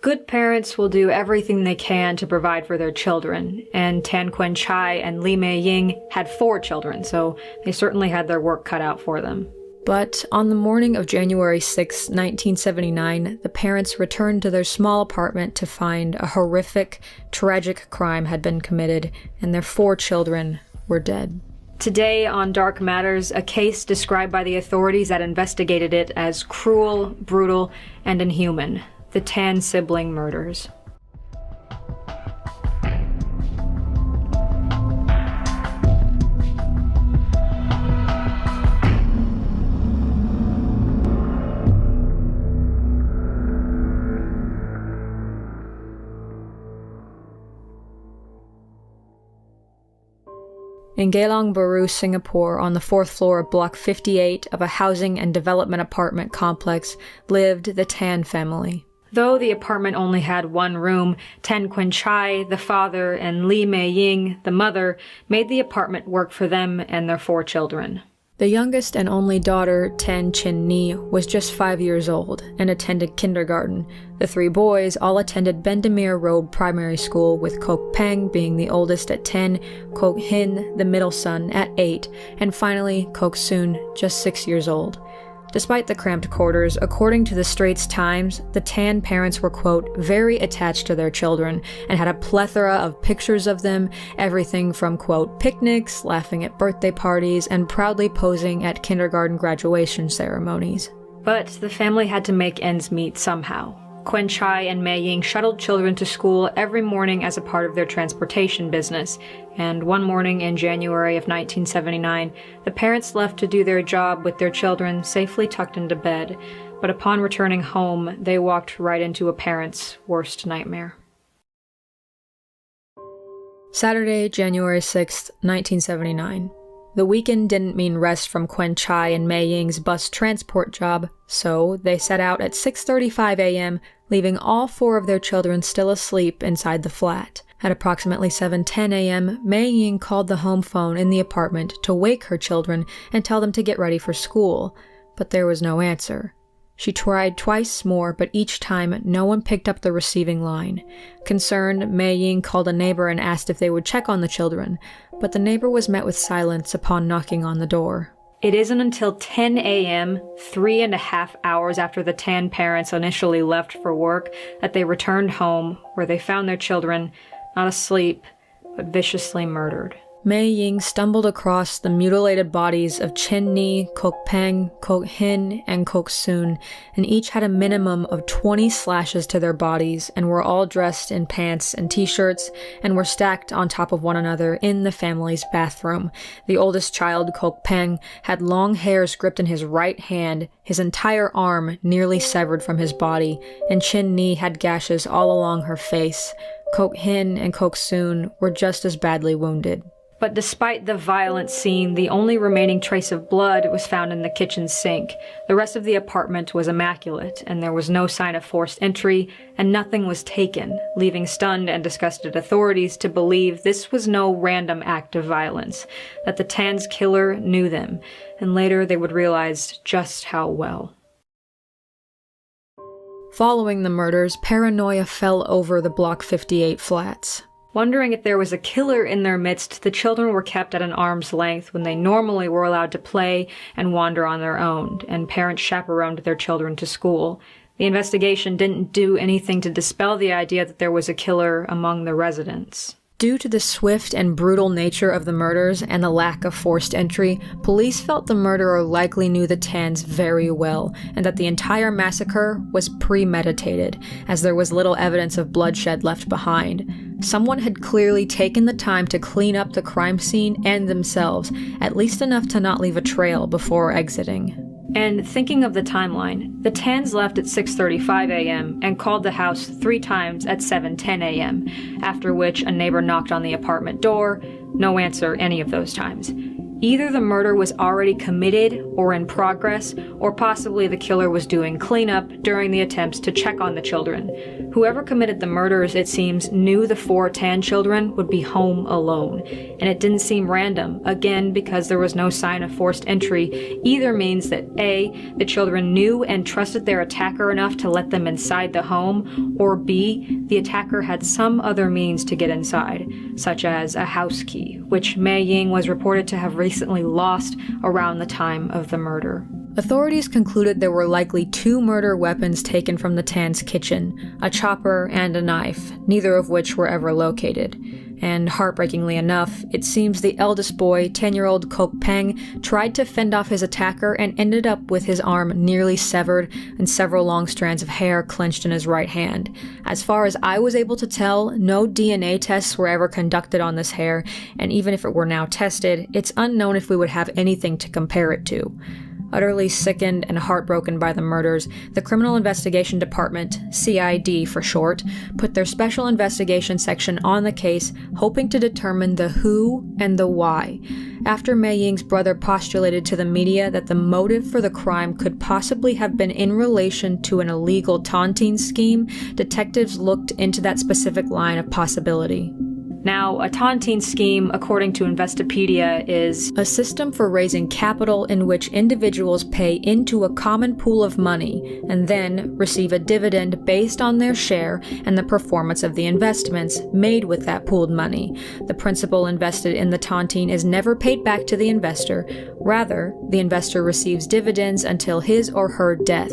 Good parents will do everything they can to provide for their children, and Tan Chin Nee and Lee Mei-ying had 4 children, so they certainly had their work cut out for them. But on the morning of January 6, 1979, the parents returned to their small apartment to find a horrific, tragic crime had been committed, and their 4 children were dead. Today on Dark Matters, a case described by the authorities that investigated it as cruel, brutal, and inhuman. The Tan sibling murders. In Geylang Bahru, Singapore, on the 4th floor of Block 58 of a housing and development apartment complex, lived the Tan family. Though the apartment only had 1 room, Tan Chin Nee, the father, and Lee Mei-ying, the mother, made the apartment work for them and their 4 children. The youngest and only daughter, Tan Chin Nee, was just 5 years old and attended kindergarten. The 3 boys all attended Bendeemer Road Primary School, with Kok Peng being the oldest at 10, Kok Hin, the middle son, at 8, and finally Kok Soon, just 6 years old. Despite the cramped quarters, according to the Straits Times, the Tan parents were, quote, very attached to their children and had a plethora of pictures of them, everything from, quote, picnics, laughing at birthday parties, and proudly posing at kindergarten graduation ceremonies. But the family had to make ends meet somehow. Chin Nee and Mei-ying shuttled children to school every morning as a part of their transportation business, and one morning in January of 1979, the parents left to do their job with their children safely tucked into bed, but upon returning home, they walked right into a parent's worst nightmare. Saturday, January 6, 1979. The weekend didn't mean rest from Chin Nee and Mei-ying's bus transport job, so they set out at 6:35 a.m., leaving all 4 of their children still asleep inside the flat. At approximately 7:10 a.m., Mei-ying called the home phone in the apartment to wake her children and tell them to get ready for school, but there was no answer. She tried twice more, but each time no one picked up the receiving line. Concerned, Mei-ying called a neighbor and asked if they would check on the children, but the neighbor was met with silence upon knocking on the door. It isn't until 10 a.m., 3.5 hours after the Tan parents initially left for work, that they returned home, where they found their children, not asleep, but viciously murdered. Mei-ying stumbled across the mutilated bodies of Chin Nee, Kok Peng, Kok Hin, and Kok Soon, and each had a minimum of 20 slashes to their bodies and were all dressed in pants and t-shirts and were stacked on top of one another in the family's bathroom. The oldest child, Kok Peng, had long hairs gripped in his right hand, his entire arm nearly severed from his body, and Chin Nee had gashes all along her face. Kok Hin and Kok Soon were just as badly wounded. But despite the violent scene, the only remaining trace of blood was found in the kitchen sink. The rest of the apartment was immaculate, and there was no sign of forced entry, and nothing was taken, leaving stunned and disgusted authorities to believe this was no random act of violence, that the Tan's killer knew them, and later they would realize just how well. Following the murders, paranoia fell over the Block 58 flats. Wondering if there was a killer in their midst, the children were kept at an arm's length when they normally were allowed to play and wander on their own, and parents chaperoned their children to school. The investigation didn't do anything to dispel the idea that there was a killer among the residents. Due to the swift and brutal nature of the murders and the lack of forced entry, police felt the murderer likely knew the Tans very well, and that the entire massacre was premeditated, as there was little evidence of bloodshed left behind. Someone had clearly taken the time to clean up the crime scene and themselves, at least enough to not leave a trail before exiting. And thinking of the timeline, the Tans left at 6:35 a.m. and called the house 3 times at 7:10 a.m., after which a neighbor knocked on the apartment door. No answer any of those times. Either the murder was already committed or in progress, or possibly the killer was doing cleanup during the attempts to check on the children. Whoever committed the murders, it seems, knew the 4 Tan children would be home alone. And it didn't seem random, again because there was no sign of forced entry. Either means that A, the children knew and trusted their attacker enough to let them inside the home, or B, the attacker had some other means to get inside, such as a house key, which Mei Ying was reported to have recently lost around the time of the murder. Authorities concluded there were likely 2 murder weapons taken from the Tan's kitchen, a chopper and a knife, neither of which were ever located. And heartbreakingly enough, it seems the eldest boy, 10-year-old Kok Peng, tried to fend off his attacker and ended up with his arm nearly severed and several long strands of hair clenched in his right hand. As far as I was able to tell, no DNA tests were ever conducted on this hair, and even if it were now tested, it's unknown if we would have anything to compare it to. Utterly sickened and heartbroken by the murders, the Criminal Investigation Department, CID for short, put their Special Investigation Section on the case, hoping to determine the who and the why. After Mei Ying's brother postulated to the media that the motive for the crime could possibly have been in relation to an illegal taunting scheme, detectives looked into that specific line of possibility. Now, a taunting scheme, according to Investopedia, is a system for raising capital in which individuals pay into a common pool of money and then receive a dividend based on their share and the performance of the investments made with that pooled money. The principal invested in the taunting is never paid back to the investor. Rather, the investor receives dividends until his or her death.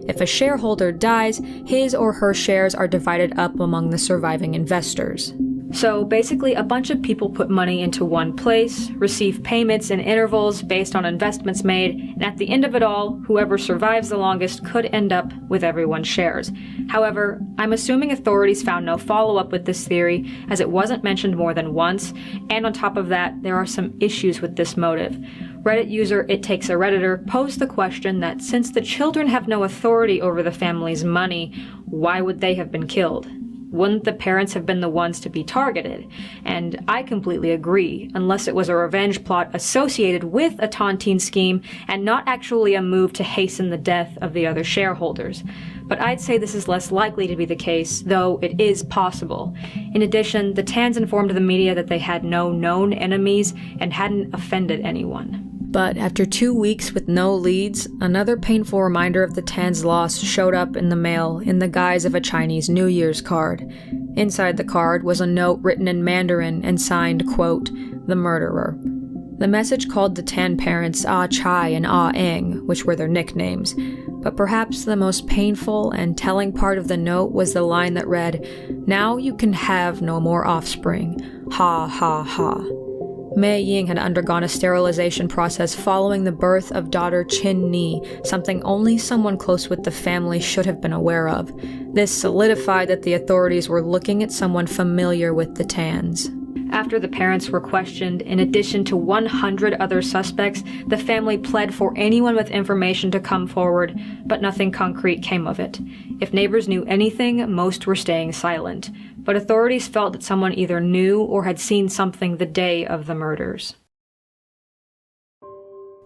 If a shareholder dies, his or her shares are divided up among the surviving investors. So basically, a bunch of people put money into one place, receive payments in intervals based on investments made, and at the end of it all, whoever survives the longest could end up with everyone's shares. However, I'm assuming authorities found no follow-up with this theory, as it wasn't mentioned more than once, and on top of that, there are some issues with this motive. Reddit user It Takes a Redditor posed the question that since the children have no authority over the family's money, why would they have been killed? Wouldn't the parents have been the ones to be targeted? And I completely agree, unless it was a revenge plot associated with a taunting scheme and not actually a move to hasten the death of the other shareholders. But I'd say this is less likely to be the case, though it is possible. In addition, the Tans informed the media that they had no known enemies and hadn't offended anyone. But after 2 weeks with no leads, another painful reminder of the Tan's loss showed up in the mail in the guise of a Chinese New Year's card. Inside the card was a note written in Mandarin and signed, quote, "The Murderer." The message called the Tan parents Ah Chai and Ah Eng, which were their nicknames. But perhaps the most painful and telling part of the note was the line that read, "Now you can have no more offspring. Ha ha ha." Mei Ying had undergone a sterilization process following the birth of daughter Chin Nee, something only someone close with the family should have been aware of. This solidified that the authorities were looking at someone familiar with the Tans. After the parents were questioned, in addition to 100 other suspects, the family pled for anyone with information to come forward, but nothing concrete came of it. If neighbors knew anything, most were staying silent. But authorities felt that someone either knew or had seen something the day of the murders.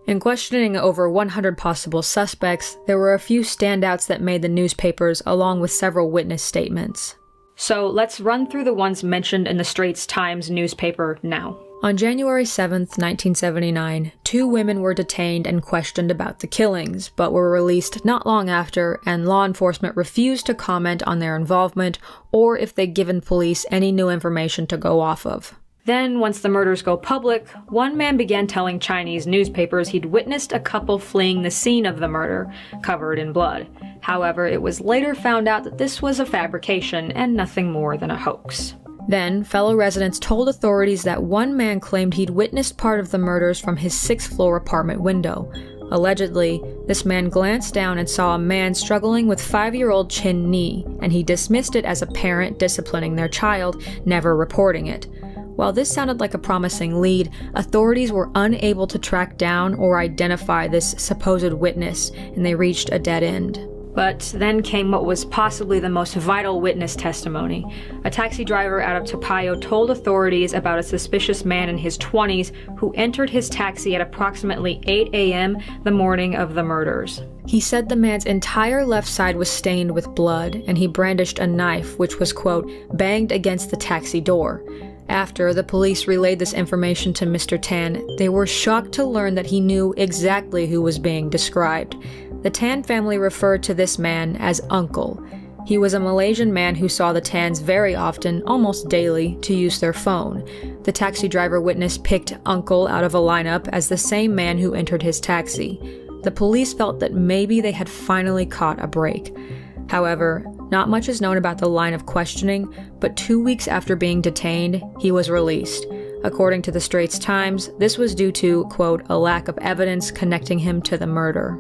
In questioning over 100 possible suspects, there were a few standouts that made the newspapers along with several witness statements. So let's run through the ones mentioned in the Straits Times newspaper now. On January 7, 1979, 2 women were detained and questioned about the killings, but were released not long after, and law enforcement refused to comment on their involvement or if they'd given police any new information to go off of. Then, once the murders go public, one man began telling Chinese newspapers he'd witnessed a couple fleeing the scene of the murder, covered in blood. However, it was later found out that this was a fabrication and nothing more than a hoax. Then, fellow residents told authorities that one man claimed he'd witnessed part of the murders from his 6th-floor apartment window. Allegedly, this man glanced down and saw a man struggling with 5-year-old Chin Nee, and he dismissed it as a parent disciplining their child, never reporting it. While this sounded like a promising lead, authorities were unable to track down or identify this supposed witness, and they reached a dead end. But then came what was possibly the most vital witness testimony. A taxi driver out of Topayo told authorities about a suspicious man in his 20s who entered his taxi at approximately 8 a.m. the morning of the murders. He said the man's entire left side was stained with blood, and he brandished a knife which was, quote, banged against the taxi door. After the police relayed this information to Mr. Tan, they were shocked to learn that he knew exactly who was being described. The Tan family referred to this man as Uncle. He was a Malaysian man who saw the Tans very often, almost daily, to use their phone. The taxi driver witness picked Uncle out of a lineup as the same man who entered his taxi. The police felt that maybe they had finally caught a break. However, not much is known about the line of questioning, but 2 weeks after being detained, he was released. According to the Straits Times, this was due to, quote, a lack of evidence connecting him to the murder.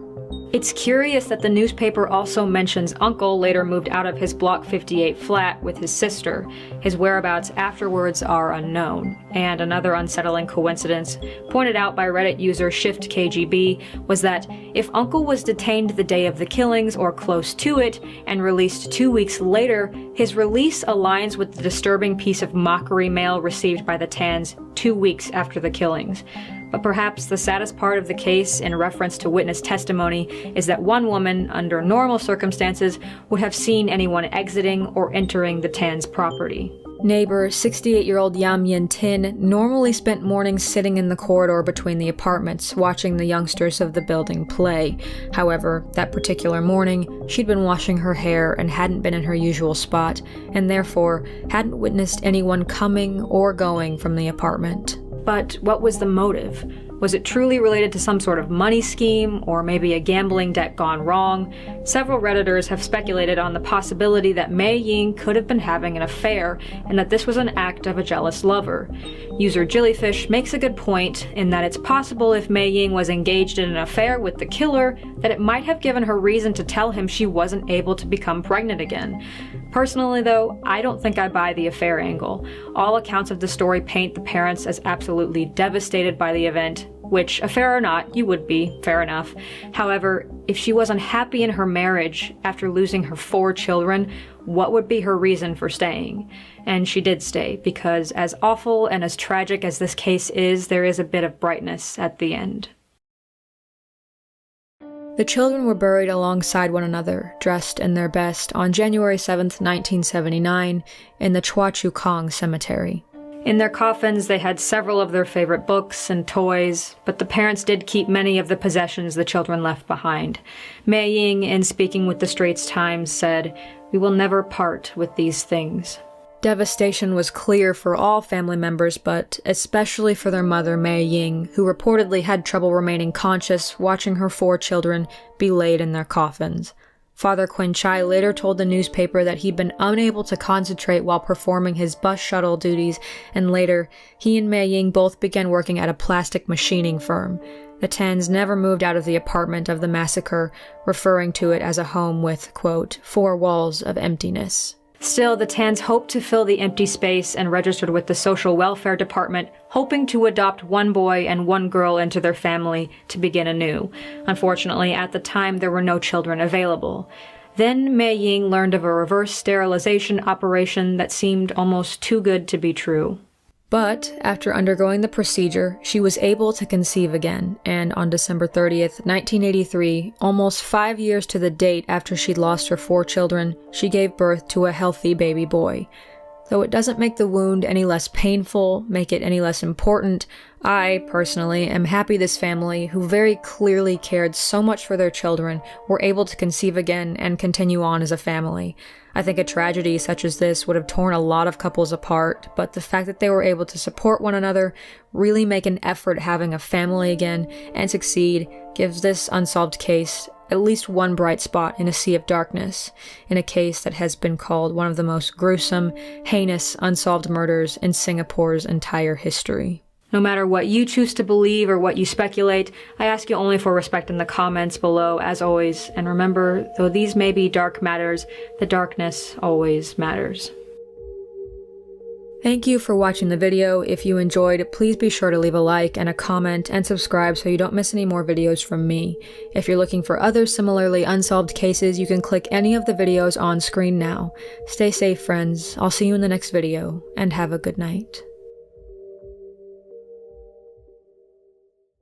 It's curious that the newspaper also mentions Uncle later moved out of his Block 58 flat with his sister. His whereabouts afterwards are unknown. And another unsettling coincidence, pointed out by Reddit user ShiftKGB, was that if Uncle was detained the day of the killings or close to it and released 2 weeks later, his release aligns with the disturbing piece of mockery mail received by the Tans 2 weeks after the killings. But perhaps the saddest part of the case, in reference to witness testimony, is that one woman, under normal circumstances, would have seen anyone exiting or entering the Tan's property. Neighbor, 68-year-old Yam Yin Tin, normally spent mornings sitting in the corridor between the apartments, watching the youngsters of the building play. However, that particular morning, she'd been washing her hair and hadn't been in her usual spot, and therefore hadn't witnessed anyone coming or going from the apartment. But what was the motive? Was it truly related to some sort of money scheme, or maybe a gambling debt gone wrong? Several Redditors have speculated on the possibility that Mei Ying could have been having an affair, and that this was an act of a jealous lover. User Jellyfish makes a good point in that it's possible if Mei Ying was engaged in an affair with the killer, that it might have given her reason to tell him she wasn't able to become pregnant again. Personally, though, I don't think I buy the affair angle. All accounts of the story paint the parents as absolutely devastated by the event, which, affair or not, you would be, fair enough. However, if she was unhappy in her marriage after losing her 4 children, what would be her reason for staying? And she did stay, because as awful and as tragic as this case is, there is a bit of brightness at the end. The children were buried alongside one another, dressed in their best, on January 7, 1979, in the Chua Chu Kang Cemetery. In their coffins, they had several of their favorite books and toys, but the parents did keep many of the possessions the children left behind. Mei Ying, in speaking with the Straits Times, said, "We will never part with these things." Devastation was clear for all family members, but especially for their mother, Mei Ying, who reportedly had trouble remaining conscious watching her 4 children be laid in their coffins. Father Quinn Chai later told the newspaper that he'd been unable to concentrate while performing his bus shuttle duties, and later, he and Mei Ying both began working at a plastic machining firm. The Tans never moved out of the apartment of the massacre, referring to it as a home with, quote, 4 walls of emptiness. Still, the Tans hoped to fill the empty space and registered with the Social Welfare Department, hoping to adopt 1 boy and 1 girl into their family to begin anew. Unfortunately, at the time, there were no children available. Then Mei Ying learned of a reverse sterilization operation that seemed almost too good to be true. But, after undergoing the procedure, she was able to conceive again, and on December 30th, 1983, almost 5 years to the date after she'd lost her 4 children, she gave birth to a healthy baby boy. Though it doesn't make the wound any less painful, make it any less important, I, personally, am happy this family, who very clearly cared so much for their children, were able to conceive again and continue on as a family. I think a tragedy such as this would have torn a lot of couples apart, but the fact that they were able to support one another, really make an effort having a family again, and succeed, gives this unsolved case at least one bright spot in a sea of darkness, in a case that has been called one of the most gruesome, heinous, unsolved murders in Singapore's entire history. No matter what you choose to believe or what you speculate, I ask you only for respect in the comments below, as always, and remember, though these may be dark matters, the darkness always matters. Thank you for watching the video. If you enjoyed, please be sure to leave a like and a comment and subscribe so you don't miss any more videos from me. If you're looking for other similarly unsolved cases, you can click any of the videos on screen now. Stay safe, friends. I'll see you in the next video, and have a good night.